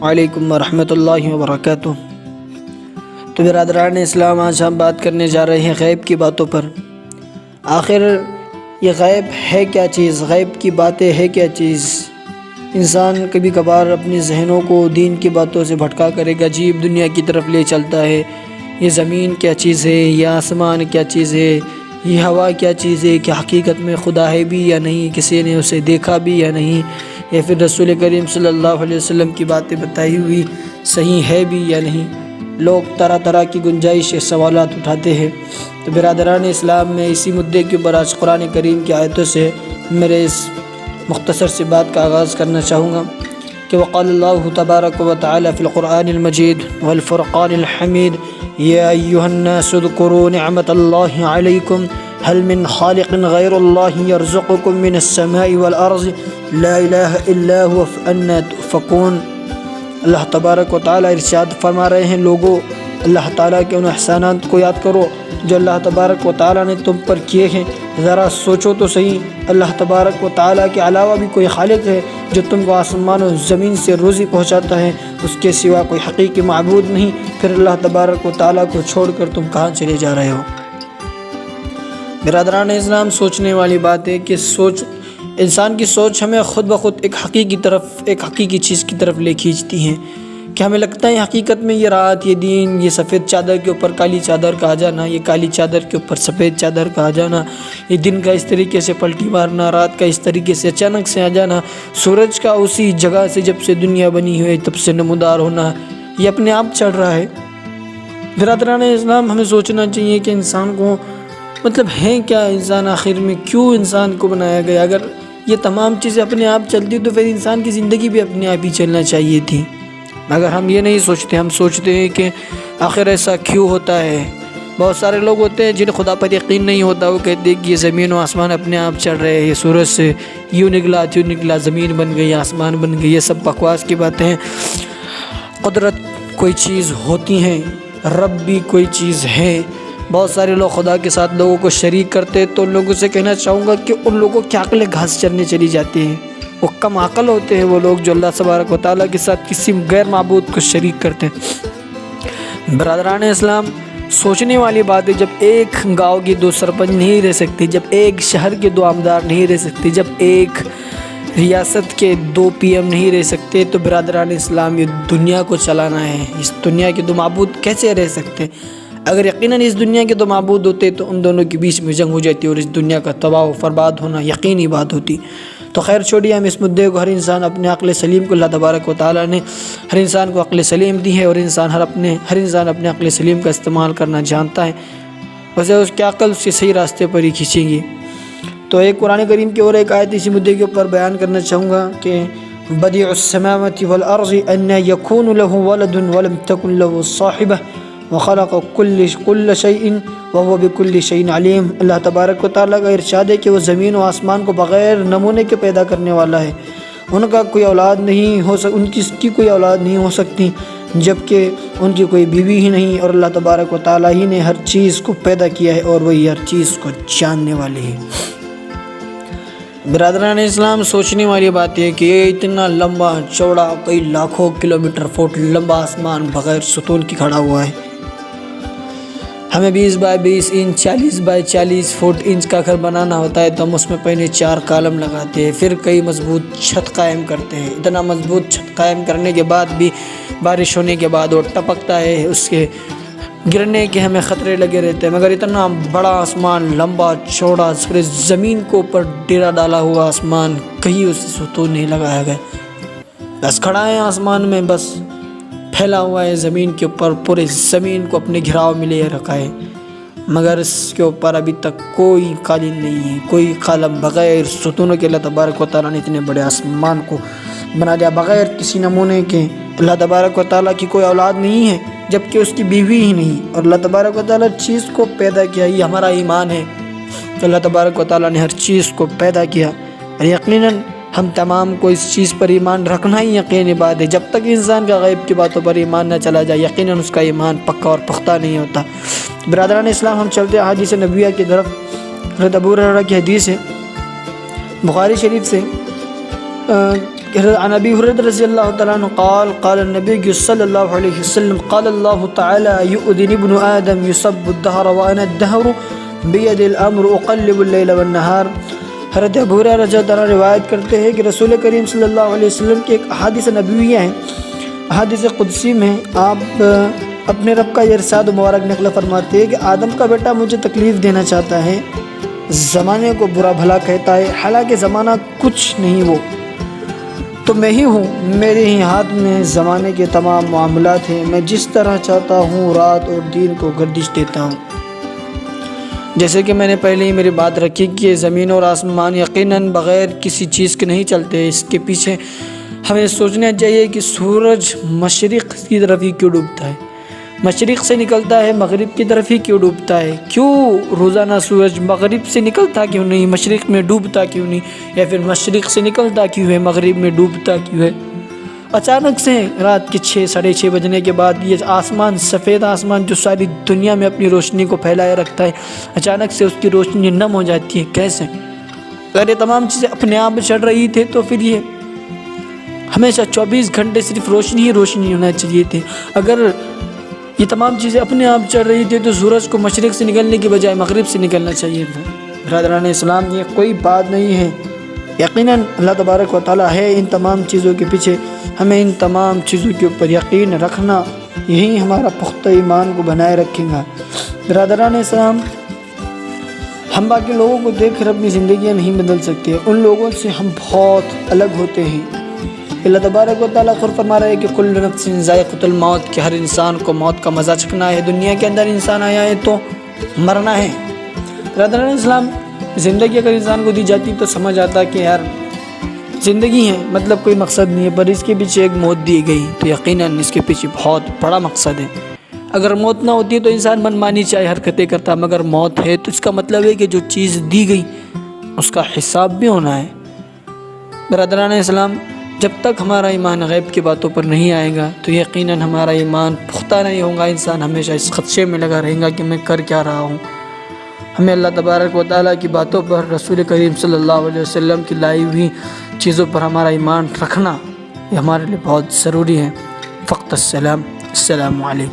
وعلیکم ورحمۃ اللہ وبرکاتہ۔ تو برادران اسلام، آج ہم بات کرنے جا رہے ہیں غیب کی باتوں پر۔ آخر یہ غیب ہے کیا چیز؟ غیب کی باتیں ہے کیا چیز؟ انسان کبھی کبھار اپنے ذہنوں کو دین کی باتوں سے بھٹکا کر ایک عجیب دنیا کی طرف لے چلتا ہے۔ یہ زمین کیا چیز ہے؟ یہ آسمان کیا چیز ہے؟ یہ ہوا کیا چیز ہے؟ کیا حقیقت میں خدا ہے بھی یا نہیں؟ کسی نے اسے دیکھا بھی یا نہیں؟ یا پھر رسول کریم صلی اللہ علیہ وسلم کی باتیں بتائی ہوئی صحیح ہے بھی یا نہیں؟ لوگ طرح طرح کی گنجائش سوالات اٹھاتے ہیں۔ تو برادران اسلام، میں اسی مدعے کے اوپر آج قرآن کریم کی آیتوں سے میرے اس مختصر سی بات کا آغاز کرنا چاہوں گا کہ وقال اللہ تبارک و تعالی فی القرآن المجید والفرقان الحمید یا ایہا الناس اذکروا نعمت اللہ علیکم هل من خالق غیر اللہ یرزقکم من السماء والارض لا الہ الا هو فأنا تؤفکون۔ اللہ تبارک و تعالی ارشاد فرما رہے ہیں، لوگوں، اللہ تعالیٰ کے ان احسانات کو یاد کرو جو اللہ تبارک و تعالیٰ نے تم پر کیے ہیں۔ ذرا سوچو تو صحیح، اللہ تبارک و تعالیٰ کے علاوہ بھی کوئی خالق ہے جو تم کو آسمان و زمین سے روزی پہنچاتا ہے؟ اس کے سوا کوئی حقیقی معبود نہیں۔ پھر اللہ تبارک و تعالیٰ کو چھوڑ کر تم کہاں چلے جا رہے ہو؟ برادران اسلام، سوچنے والی بات ہے کہ انسان کی سوچ ہمیں خود بخود ایک حقیقی چیز کی طرف لے کھینچتی ہیں کہ ہمیں لگتا ہے حقیقت میں یہ رات، یہ دین، یہ سفید چادر کے اوپر کالی چادر کا آ جانا، یہ کالی چادر کے اوپر سفید چادر کا آ جانا، یہ دن کا اس طریقے سے پلٹی مارنا، رات کا اس طریقے سے اچانک سے آ جانا، سورج کا اسی جگہ سے جب سے دنیا بنی ہوئی تب سے نمودار ہونا، یہ اپنے آپ چڑھ رہا ہے۔ برادران اسلام، ہمیں سوچنا چاہیے کہ انسان کو مطلب ہے کیا؟ انسان آخر میں کیوں انسان کو بنایا گیا؟ اگر یہ تمام چیزیں اپنے آپ چلتی تو پھر انسان کی زندگی بھی اپنے آپ ہی چلنا چاہیے تھی، مگر ہم یہ نہیں سوچتے۔ ہم سوچتے ہیں کہ آخر ایسا کیوں ہوتا ہے؟ بہت سارے لوگ ہوتے ہیں جنہیں خدا پر یقین نہیں ہوتا، وہ کہتے ہیں کہ یہ زمین و آسمان اپنے آپ چل رہے ہیں، یہ سورج سے یوں نکلا تیوں نکلا، زمین بن گئی، آسمان بن گئی، یہ سب بکواس کی باتیں ہیں۔ قدرت کوئی چیز ہوتی ہے، رب بھی کوئی چیز ہے۔ بہت سارے لوگ خدا کے ساتھ لوگوں کو شریک کرتے ہیں، تو ان لوگوں سے کہنا چاہوں گا کہ ان لوگوں کی عقلیں گھاس چرنے چلی جاتی ہیں۔ وہ کم عقل ہوتے ہیں وہ لوگ جو اللہ تبارک و تعالیٰ کے ساتھ کسی غیر معبود کو شریک کرتے ہیں۔ برادران اسلام، سوچنے والی بات ہے، جب ایک گاؤں کی دو سرپنچ نہیں رہ سکتی، جب ایک شہر کے دو آمدار نہیں رہ سکتے، جب ایک ریاست کے دو پی ایم نہیں رہ سکتے، تو برادران اسلام یہ دنیا کو چلانا ہے، اس دنیا کے دو معبود کیسے رہ سکتے؟ اگر یقیناً اس دنیا کے دو معبود ہوتے تو ان دونوں کے بیچ میں جنگ ہو جاتی اور اس دنیا کا تباہ و برباد ہونا یقینی بات ہوتی۔ تو خیر چھوڑیے ہم اس مدعے کو، ہر انسان اپنے عقل سلیم کو، اللہ تبارک و تعالیٰ نے ہر انسان کو عقل سلیم دی ہے اور ہر انسان اپنے عقل سلیم کا استعمال کرنا جانتا ہے، ویسے اس کی عقل اس کے صحیح راستے پر ہی کھینچیں گی۔ تو ایک قرآن کریم کی اور ایک آیت اسی مدعے کے اوپر بیان کرنا چاہوں گا کہ بدیع السماوات والارض ان یکون له ولد ولم تکن له صاحبہ وخلق کل شیء وهو بكل شیء علیم۔ اللہ تبارک و تعالیٰ کا ارشاد ہے کہ وہ زمین و آسمان کو بغیر نمونے کے پیدا کرنے والا ہے، ان کا کوئی اولاد نہیں ہو ان کی کوئی اولاد نہیں ہو سکتی، جبکہ ان کی کوئی بیوی ہی نہیں، اور اللہ تبارک و تعالیٰ ہی نے ہر چیز کو پیدا کیا ہے اور وہی ہر چیز کو جاننے والے ہیں۔ برادران اسلام، سوچنے والی بات ہے کہ یہ اتنا لمبا چوڑا کئی لاکھوں کلومیٹر فٹ لمبا آسمان بغیر ستون کی کھڑا ہوا ہے۔ ہمیں 20 by 20 inch 40 by 40 feet inch کا گھر بنانا ہوتا ہے تو ہم اس میں پہلے 4 کالم لگاتے ہیں، پھر کئی مضبوط چھت قائم کرتے ہیں۔ اتنا مضبوط چھت قائم کرنے کے بعد بھی بارش ہونے کے بعد وہ ٹپکتا ہے، اس کے گرنے کے ہمیں خطرے لگے رہتے ہیں، مگر اتنا بڑا آسمان لمبا چوڑا پورے زمین کو اوپر ڈیرا ڈالا ہوا آسمان، کہیں اسے ستون نہیں لگایا گیا، بس کھڑا ہے آسمان میں، بس پھیلا ہوا ہے زمین کے اوپر، پورے زمین کو اپنے گھراؤ میں لے رکھا ہے، مگر اس کے اوپر ابھی تک کوئی قالین نہیں ہے، کوئی قلم، بغیر ستونوں کے اللہ تبارک و تعالیٰ نے اتنے بڑے آسمان کو بنا دیا، بغیر کسی نمونے کے۔ اللہ تبارک و تعالیٰ کی کوئی اولاد نہیں ہے جبکہ اس کی بیوی ہی نہیں، اور اللہ تبارک و تعالیٰ چیز کو پیدا کیا، یہ ہمارا ایمان ہے کہ اللہ تبارک و تعالیٰ نے ہر چیز کو پیدا کیا، اور یقیناً ہم تمام کو اس چیز پر ایمان رکھنا ہی یقینی بات ہے۔ جب تک انسان کا غیب کی باتوں پر ایمان نہ چلا جائے یقیناً اس کا ایمان پکا اور پختہ نہیں ہوتا۔ برادران اسلام، ہم چلتے ہیں حدیث نبویہ کی طرف۔ حضرت ابو ہریرہ کی حدیث ہے بخاری شریف سے عن ابی ہریرہ رضی اللہ تعالیٰ عنہ قال قال النبی صلی اللہ علیہ وسلم قال اللہ تعالیٰ یؤذن ابن آدم یصب الدہر وانا الدہر بید الامر اقلب اللیل والنہار۔ حضرت ابو ہریرہ رضی اللہ عنہ روایت کرتے ہیں کہ رسول کریم صلی اللہ علیہ وسلم کی ایک احادیث نبویہ ہیں، احادیث قدسی میں آپ اپنے رب کا یہ ارشاد مبارک نقل فرماتے ہیں کہ آدم کا بیٹا مجھے تکلیف دینا چاہتا ہے، زمانے کو برا بھلا کہتا ہے، حالانکہ زمانہ کچھ نہیں وہ تو میں ہی ہوں، میرے ہی ہاتھ میں زمانے کے تمام معاملات ہیں، میں جس طرح چاہتا ہوں رات اور دن کو گردش دیتا ہوں۔ جیسے کہ میں نے پہلے ہی میری بات رکھی کہ زمین اور آسمان یقیناً بغیر کسی چیز کے نہیں چلتے، اس کے پیچھے ہمیں سوچنا چاہیے کہ سورج مشرق کی طرف ہی کیوں ڈوبتا ہے، مشرق سے نکلتا ہے مغرب کی طرف ہی کیوں ڈوبتا ہے، کیوں روزانہ سورج مغرب سے نکلتا کیوں نہیں، مشرق میں ڈوبتا کیوں نہیں، یا پھر مشرق سے نکلتا کیوں ہے مغرب میں ڈوبتا کیوں ہے۔ اچانک سے رات کے 6 ساڑھے 6 بجنے کے بعد یہ آسمان، سفید آسمان جو ساری دنیا میں اپنی روشنی کو پھیلائے رکھتا ہے، اچانک سے اس کی روشنی نم ہو جاتی ہے، کیسے؟ اگر یہ تمام چیزیں اپنے آپ چڑھ رہی تھے تو پھر یہ ہمیشہ 24 گھنٹے صرف روشنی ہی روشنی ہونا چاہیے تھے۔ اگر یہ تمام چیزیں اپنے آپ چڑھ رہی تھی تو سورج کو مشرق سے نکلنے کی بجائے مغرب سے نکلنا چاہیے تھا۔ برادران اسلام، یہ کوئی بات نہیں ہے، یقیناً اللہ تبارک و تعالیٰ ہے ان تمام چیزوں کے پیچھے، ہمیں ان تمام چیزوں کے اوپر یقین رکھنا، یہی ہمارا پختہ ایمان کو بنائے رکھے گا۔ برادران اسلام، ہم باقی لوگوں کو دیکھ کر اپنی زندگیاں نہیں بدل سکتے، ان لوگوں سے ہم بہت الگ ہوتے ہیں۔ اللہ تبارک و تعالیٰ خود فرما رہا ہے کہ کل نفس ذائقۃ الموت، کہ ہر انسان کو موت کا مزہ چکھنا ہے، دنیا کے اندر انسان آیا ہے تو مرنا ہے۔ برادران اسلام، زندگی اگر انسان کو دی جاتی تو سمجھ آتا کہ یار زندگی ہے، مطلب کوئی مقصد نہیں ہے، پر اس کے پیچھے ایک موت دی گئی تو یقیناً اس کے پیچھے بہت بڑا مقصد ہے۔ اگر موت نہ ہوتی تو انسان من مانی چاہے حرکتیں کرتا، مگر موت ہے تو اس کا مطلب ہے کہ جو چیز دی گئی اس کا حساب بھی ہونا ہے۔ برادران اسلام، جب تک ہمارا ایمان غیب کی باتوں پر نہیں آئے گا تو یقیناً ہمارا ایمان پختہ نہیں ہوگا، انسان ہمیشہ اس خدشے میں لگا رہے گا کہ میں کر کیا رہا ہوں۔ ہمیں اللہ تبارک و تعالیٰ کی باتوں پر، رسول کریم صلی اللہ علیہ وسلم کی لائی ہوئی چیزوں پر ہمارا ایمان رکھنا یہ ہمارے لیے بہت ضروری ہے۔ فقط السلام علیکم۔